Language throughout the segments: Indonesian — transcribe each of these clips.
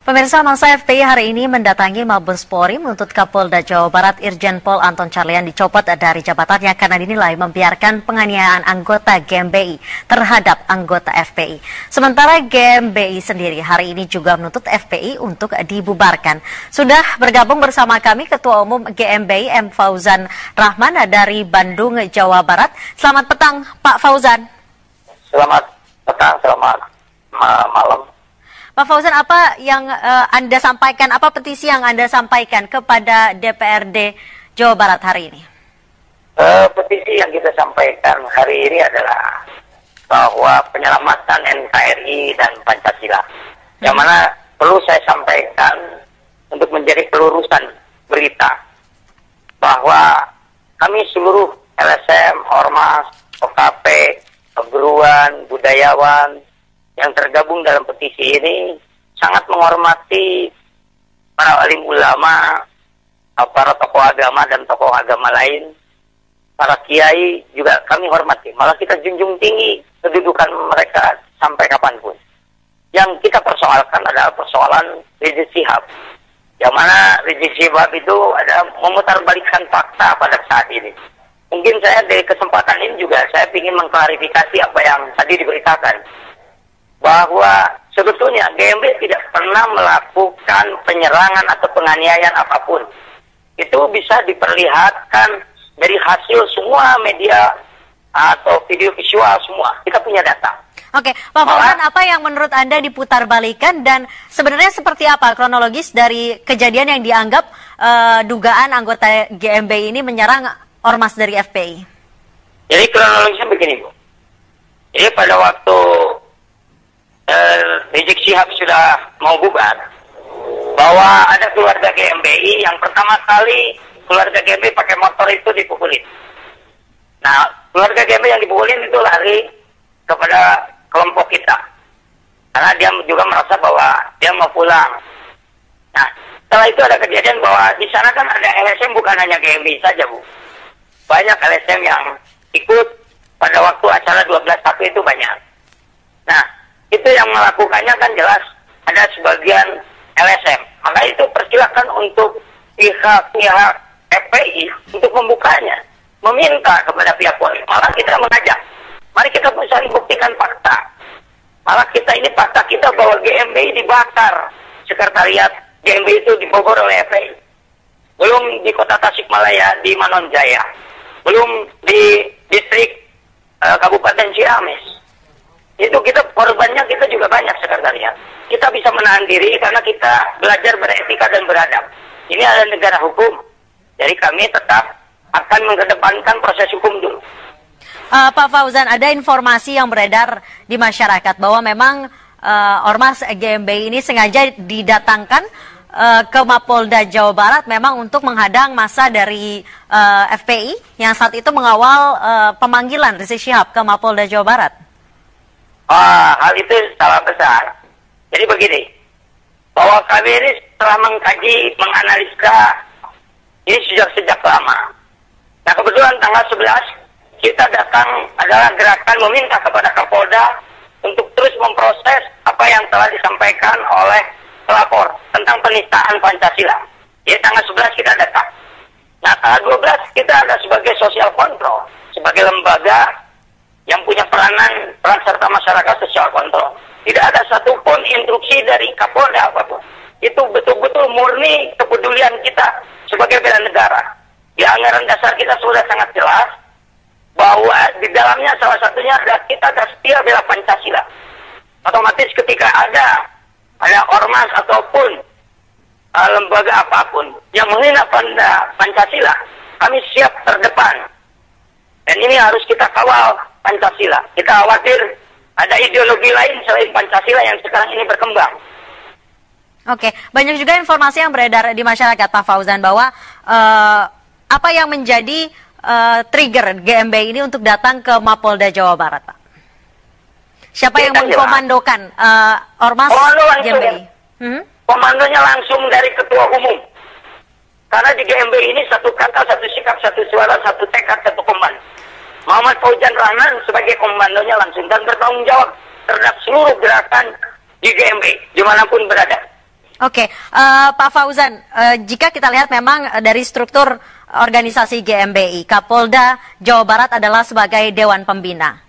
Pemirsa, massa FPI hari ini mendatangi Mabespori menuntut Kapolda Jawa Barat Irjen Pol Anton Carlyan dicopot dari jabatannya karena dinilai membiarkan penganiayaan anggota GMBI terhadap anggota FPI. Sementara GMBI sendiri hari ini juga menuntut FPI untuk dibubarkan. Sudah bergabung bersama kami Ketua Umum GMBI M. Fauzan Rahman dari Bandung, Jawa Barat. Selamat petang, Pak Fauzan. Selamat petang, selamat malam. Pak Fauzan, apa yang Anda sampaikan, apa petisi yang Anda sampaikan kepada DPRD Jawa Barat hari ini? Petisi yang kita sampaikan hari ini adalah bahwa penyelamatan NKRI dan Pancasila. Yang mana perlu saya sampaikan untuk menjadi pelurusan berita bahwa kami seluruh LSM, Ormas, OKP, keguruan, budayawan, yang tergabung dalam petisi ini sangat menghormati para alim ulama, para tokoh agama dan tokoh agama lain, para kiai juga kami hormati. Malah kita junjung tinggi kedudukan mereka sampai kapanpun. Yang kita persoalkan adalah persoalan Rizik Syihab. Yang mana Rizik Syihab itu adalah memutarbalikkan fakta pada saat ini. Mungkin saya dari kesempatan ini juga saya ingin mengklarifikasi apa yang tadi diberitakan. Bahwa sebetulnya GMBI tidak pernah melakukan penyerangan atau penganiayaan apapun. Itu bisa diperlihatkan dari hasil semua media atau video visual semua. Kita punya data. Oke, Pak Fauzan, apa yang menurut Anda diputarbalikan dan sebenarnya seperti apa kronologis dari kejadian yang dianggap dugaan anggota GMBI ini menyerang ormas dari FPI? Jadi kronologisnya begini, Bu. Jadi pada waktu Rizik Syihab sudah mau bubar, bahwa ada keluarga GMBI yang pertama kali keluarga GMBI pakai motor itu dipukulin. Nah, keluarga GMBI yang dipukulin itu lari kepada kelompok kita, karena dia juga merasa bahwa dia mau pulang. Nah, setelah itu ada kejadian bahwa di sana kan ada LSM, bukan hanya GMBI saja, Bu. Banyak LSM yang ikut pada waktu acara 12.1 itu banyak. Nah, itu yang melakukannya kan jelas ada sebagian LSM. Maka itu persilakan untuk pihak-pihak FPI untuk membukanya, meminta kepada pihak polisi. Malah kita mengajak, mari kita saling buktikan fakta. Malah kita ini fakta kita bahwa GMBI dibakar, sekretariat GMBI itu dibobor oleh FPI. Belum di kota Tasikmalaya, di Manonjaya, belum di distrik Kabupaten Ciamis. Itu kita korbannya kita juga banyak sekretariat. Kita bisa menahan diri karena kita belajar beretika dan beradab. Ini adalah negara hukum. Jadi kami tetap akan mengedepankan proses hukum dulu. Pak Fauzan, ada informasi yang beredar di masyarakat bahwa memang ormas GMBI ini sengaja didatangkan ke Mapolda Jawa Barat memang untuk menghadang massa dari FPI yang saat itu mengawal pemanggilan Rizik Syihab ke Mapolda Jawa Barat. Hal itu salah besar. Jadi begini, bahwa kami ini telah mengkaji, menganalisa ini sejak lama. Nah, kebetulan tanggal 11 kita datang adalah gerakan meminta kepada Kapolda untuk terus memproses apa yang telah disampaikan oleh pelapor tentang penistaan Pancasila. Jadi tanggal 11 kita datang. Nah, tanggal 12 kita ada sebagai social control, sebagai lembaga yang punya peran serta masyarakat social control. Tidak ada satupun instruksi dari Kapolda apapun. Itu betul-betul murni kepedulian kita sebagai bela negara. Di anggaran dasar kita sudah sangat jelas bahwa di dalamnya salah satunya adalah kita setia bela Pancasila. Otomatis ketika ada ormas ataupun lembaga apapun yang menghina Pancasila, kami siap terdepan. Dan ini harus kita kawal Pancasila. Kita khawatir ada ideologi lain selain Pancasila yang sekarang ini berkembang. Oke, banyak juga informasi yang beredar di masyarakat, Pak Fauzan, bahwa apa yang menjadi trigger GMBI ini untuk datang ke Mapolda Jawa Barat, Pak? Siapa yang mengkomandokan ormas GMBI? Komandonya langsung dari Ketua Umum. Karena di GMBI ini satu kata, satu sikap, satu suara, satu tekad, satu komando. Muhammad Fauzan Rahman sebagai komandonya langsung dan bertanggung jawab terhadap seluruh gerakan di GMBI, dimanapun berada. Oke, Pak Fauzan, jika kita lihat memang dari struktur organisasi GMBI, Kapolda Jawa Barat adalah sebagai Dewan Pembina.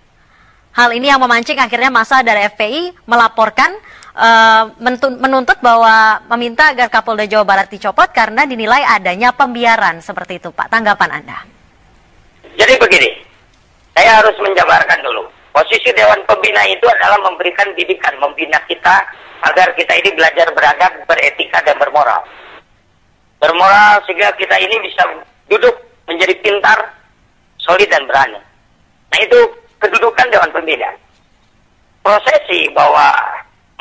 Hal ini yang memancing akhirnya massa dari FPI melaporkan, menuntut bahwa meminta agar Kapolda Jawa Barat dicopot karena dinilai adanya pembiaran seperti itu, Pak. Tanggapan Anda? Jadi begini, saya harus menjabarkan dulu. Posisi Dewan Pembina itu adalah memberikan didikan, membina kita agar kita ini belajar beradab, beretika, dan bermoral. Bermoral sehingga kita ini bisa duduk menjadi pintar, solid, dan berani. Nah, itu kedudukan Dewan Pembina. Prosesi bahwa,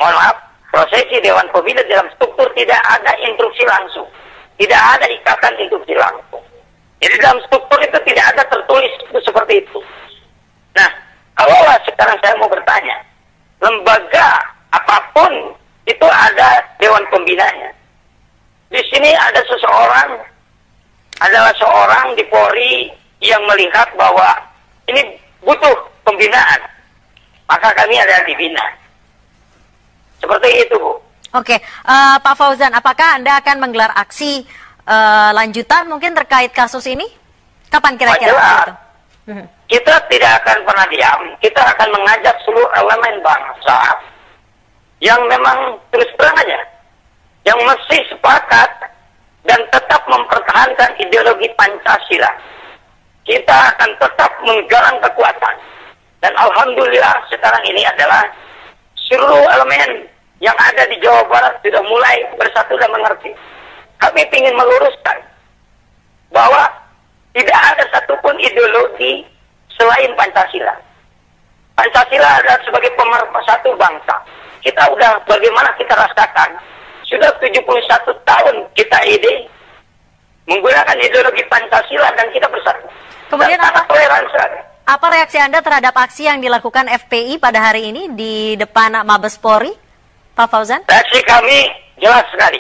mohon maaf, prosesi Dewan Pembina dalam struktur tidak ada instruksi langsung. Tidak ada ikatan instruksi langsung. Jadi dalam struktur itu tidak ada tertulis seperti itu. Nah, kalaulah sekarang saya mau bertanya, lembaga apapun itu ada Dewan Pembinanya. Di sini ada seseorang, adalah seorang di Polri yang melihat bahwa ini butuh pembinaan, maka kami ada dibina. Seperti itu, Bu. Oke, Pak Fauzan, apakah Anda akan menggelar aksi lanjutan mungkin terkait kasus ini? Kapan kira-kira itu? Kita tidak akan pernah diam. Kita akan mengajak seluruh elemen bangsa yang memang terus terang aja, yang mesti sepakat dan tetap mempertahankan ideologi Pancasila. Kita akan tetap menggalang kekuatan. Dan alhamdulillah sekarang ini adalah seluruh elemen yang ada di Jawa Barat sudah mulai bersatu dan mengerti. Kami ingin meluruskan bahwa tidak ada satupun ideologi selain Pancasila. Pancasila adalah sebagai pemersatu bangsa. Kita udah bagaimana kita rasakan. Sudah 71 tahun kita ini menggunakan ideologi Pancasila dan kita bersatu. Kemudian dan apa reaksi Anda terhadap aksi yang dilakukan FPI pada hari ini di depan Mabes Polri, Pak Fauzan? Reaksi kami jelas sekali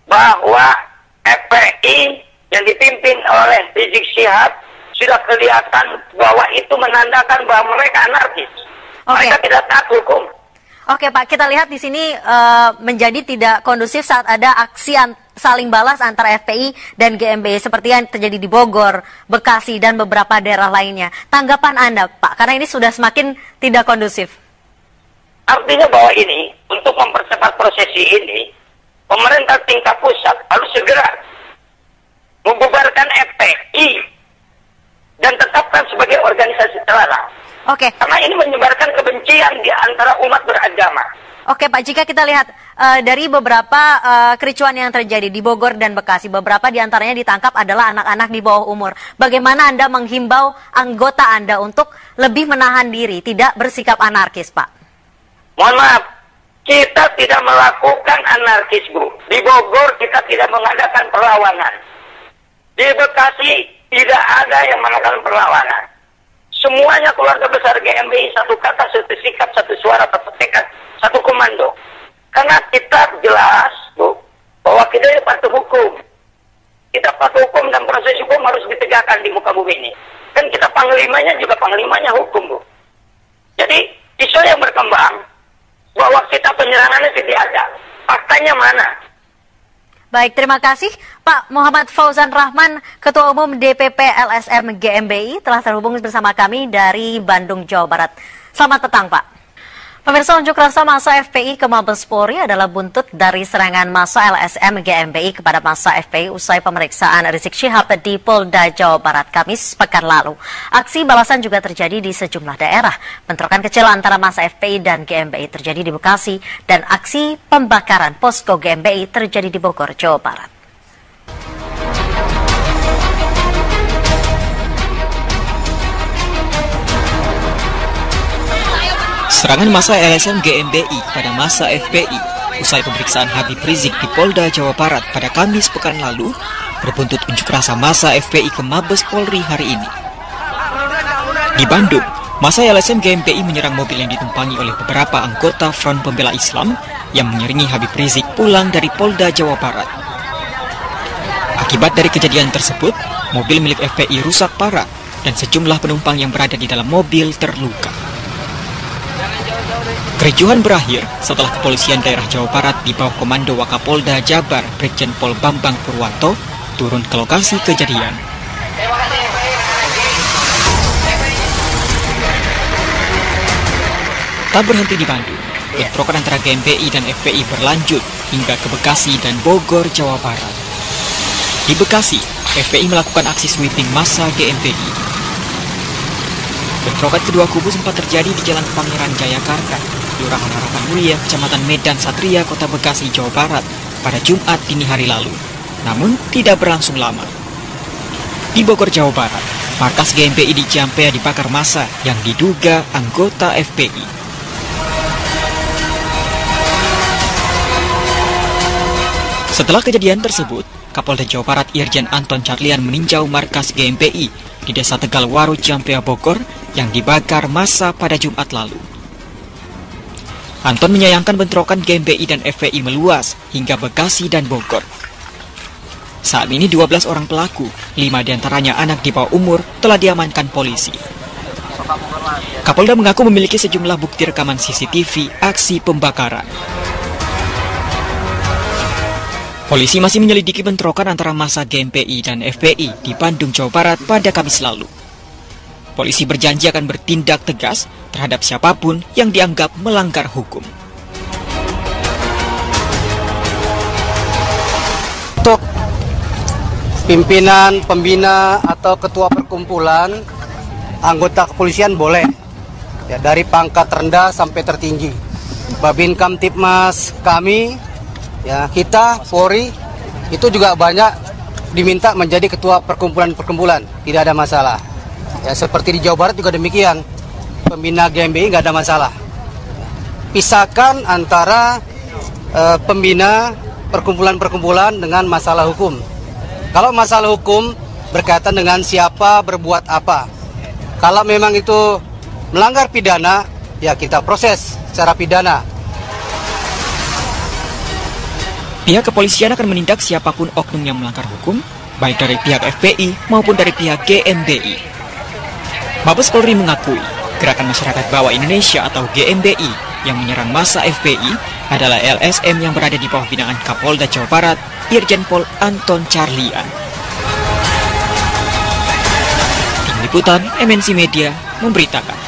bahwa FPI yang dipimpin oleh Rizik Syihab sudah kelihatan bahwa itu menandakan bahwa mereka anarkis. Mereka tidak taat hukum. Oke Pak, kita lihat di sini menjadi tidak kondusif saat ada aksi saling balas antara FPI dan GMBI seperti yang terjadi di Bogor, Bekasi, dan beberapa daerah lainnya. Tanggapan Anda Pak, karena ini sudah semakin tidak kondusif. Artinya bahwa ini, untuk mempercepat prosesi ini, pemerintah tingkat pusat harus segera membubarkan FPI dan tetapkan sebagai organisasi terlarang. Oke. Karena ini menyebarkan kebencian di antara umat beragama. Oke Pak, jika kita lihat dari beberapa kericuan yang terjadi di Bogor dan Bekasi, beberapa diantaranya ditangkap adalah anak-anak di bawah umur. Bagaimana Anda menghimbau anggota Anda untuk lebih menahan diri, tidak bersikap anarkis, Pak? Mohon maaf, kita tidak melakukan anarkis, Bu. Di Bogor kita tidak mengadakan perlawanan. Di Bekasi tidak ada yang melakukan perlawanan. Semuanya keluarga besar GMBI satu kata, satu sikap, satu suara, satu tekad, satu komando. Karena kita jelas, Bu, bahwa kita ini patuh hukum. Kita patuh hukum dan proses hukum harus ditegakkan di muka bumi ini. Kan kita panglimanya juga panglimanya hukum, Bu. Jadi isu yang berkembang bahwa kita penyerangannya tidak ada. Faktanya mana? Baik, terima kasih Pak Muhammad Fauzan Rahman, Ketua Umum DPP LSM GMBI telah terhubung bersama kami dari Bandung, Jawa Barat. Selamat petang, Pak. Pemirsa, unjuk rasa massa FPI ke Mabes Polri adalah buntut dari serangan massa LSM GMBI kepada massa FPI usai pemeriksaan Rizik Syihab di Polda Jawa Barat Kamis pekan lalu. Aksi balasan juga terjadi di sejumlah daerah. Bentrokan kecil antara massa FPI dan GMBI terjadi di Bekasi dan aksi pembakaran posko GMBI terjadi di Bogor, Jawa Barat. Serangan massa LSM GMBI kepada massa FPI usai pemeriksaan Habib Rizik di Polda Jawa Barat pada Kamis pekan lalu berbuntut unjuk rasa massa FPI ke Mabes Polri hari ini. Di Bandung, massa LSM GMBI menyerang mobil yang ditumpangi oleh beberapa anggota Front Pembela Islam yang mengiringi Habib Rizik pulang dari Polda Jawa Barat. Akibat dari kejadian tersebut, mobil milik FPI rusak parah dan sejumlah penumpang yang berada di dalam mobil terluka. Kericuhan berakhir setelah kepolisian daerah Jawa Barat di bawah komando Wakapolda Jabar Brigjen Pol Bambang Purwanto turun ke lokasi kejadian. Tak berhenti di Bandung, bentrokan antara GMBI dan FPI berlanjut hingga ke Bekasi dan Bogor, Jawa Barat. Di Bekasi, FPI melakukan aksi sweeping massa GMBI. Bentrokan kedua kubu sempat terjadi di Jalan Pangeran Jayakarta, Kelurahan Harapan Mulia, Kecamatan Medan Satria, Kota Bekasi, Jawa Barat, pada Jumat dini hari lalu. Namun, tidak berlangsung lama. Di Bogor, Jawa Barat, markas GMBI di Ciampea dibakar massa yang diduga anggota FPI. Setelah kejadian tersebut, Kapolda Jawa Barat Irjen Anton Carlian meninjau markas GMBI di Desa Tegalwaru, Ciampea, Bogor yang dibakar massa pada Jumat lalu. Anton menyayangkan bentrokan GMBI dan FPI meluas hingga Bekasi dan Bogor. Saat ini 12 orang pelaku, 5 diantaranya anak di bawah umur, telah diamankan polisi. Kapolda mengaku memiliki sejumlah bukti rekaman CCTV aksi pembakaran. Polisi masih menyelidiki bentrokan antara massa GMBI dan FPI di Bandung, Jawa Barat pada Kamis lalu. Polisi berjanji akan bertindak tegas terhadap siapapun yang dianggap melanggar hukum. Untuk pimpinan, pembina, atau ketua perkumpulan, anggota kepolisian boleh, ya, dari pangkat rendah sampai tertinggi. Babin Kamtibmas kami, ya, kita Polri itu juga banyak diminta menjadi ketua perkumpulan-perkumpulan, tidak ada masalah. Ya, seperti di Jawa Barat juga demikian, pembina GMBI nggak ada masalah. Pisahkan antara pembina perkumpulan-perkumpulan dengan masalah hukum. Kalau masalah hukum berkaitan dengan siapa berbuat apa. Kalau memang itu melanggar pidana, ya kita proses secara pidana. Pihak kepolisian akan menindak siapapun oknum yang melanggar hukum, baik dari pihak FPI maupun dari pihak GMBI. Mabes Polri mengakui Gerakan Masyarakat Bawah Indonesia atau GMBI yang menyerang massa FPI adalah LSM yang berada di bawah binaan Kapolda Jawa Barat, Irjen Pol Anton Carlian. Tim Liputan MNC Media memberitakan.